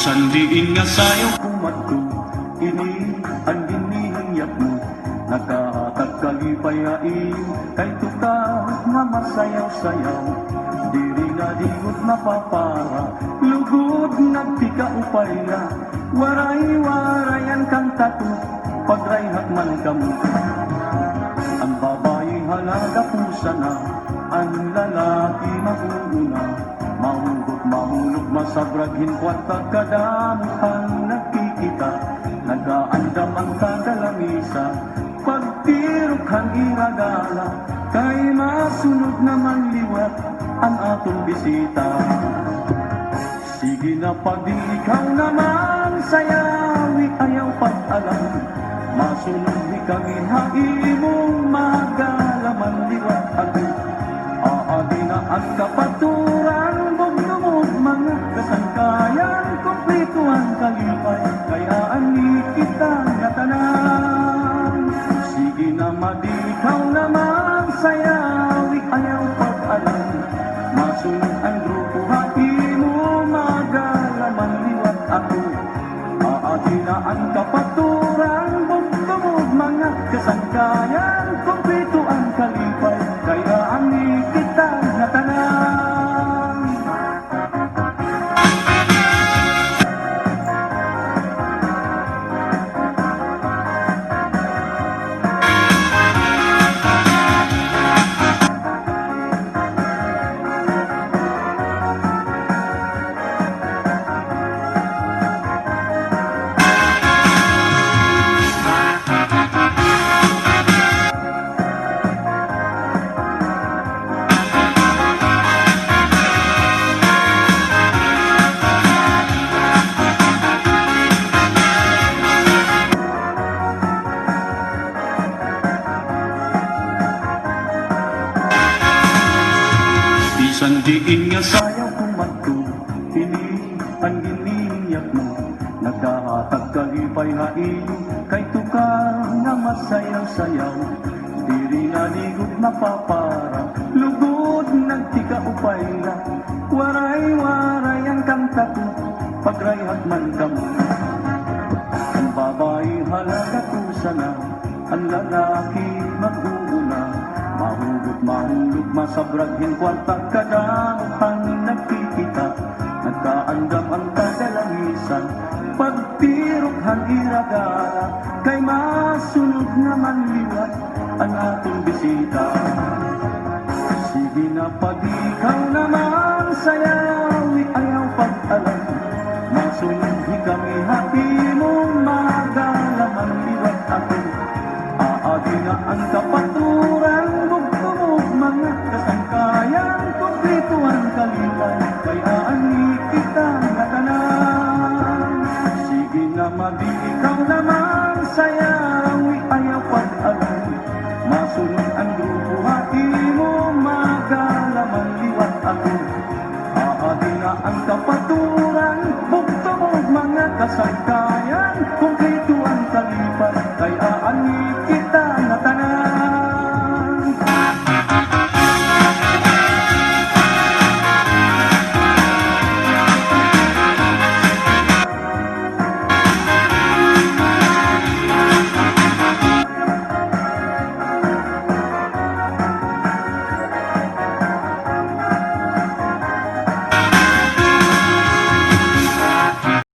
Bisan diin nga sayo kumadto, ini ang ginihiyap mo. Nakahatag kalipayain, kay tuka nga masayaw-sayaw. Diri nga digot mapapara, lugod nagtika upaya. Waray-warayan kang tatu, pagrayhat man kamo. Ang babae halaga pusa na, ang lalaki mauna. Mahugot, mahulog, masabraghin, kwarta kadamuhan nagkikita. Nagaandam ang kadalamisa, pagtirukhan iragala. Kay masunod naman liwat ang atong bisita. Sige na pag ikaw naman sayawi, ayaw pag-alam. Masunod di kami haimong magalaman liwat agad. Aadi na ang kapaturan, bugdumog mga kasangkayan, kumplito ang kalipay, kaya ani kita natanan. Sige na madikaw naman sayawi, ayaw pag-alam. Masunod ang grupo, haimo magalaman liwat ako. Aadi na ang kapaturan, bugdumog mga kasangkayan, kumplito ang kalipay, kaya ani kita natanan. Bisan diin nga sayaw kumadto, ini ang ginihiyap mo. Nagkahatag kalipay hain, kay tuka nga masayaw-sayaw. Diri na ligod mapapara, lugod nagtika upaya. Waray-waray ang kang tatu, pagrayhat man kamo. Ang babae halaga kusa na, ang lalaki mag-uuna. Mahugot, mahulog, masabraghin, kwarta kadamuhan nagkikita. Nagkaandam ang kadalangisan, pagtirukhan iragala. Kay masunod naman liwat ang atong bisita. Sige na pag ikaw naman sayawi, ayaw pag-alam. Masunod di kami haimong magalaman liwat ako. Aadi na ang kapaturan, bugtumog mga kasangkayan, kumplito ang kalipay, kaya ani kita natanan. Sige na madi ikaw naman sayawi, ayaw pag-alam. Masunod ang grupo, haimo magalaman liwat ako. Aadi na ang kapaturan, bugtumog mga kasangkayan, kumplito ang kalipay,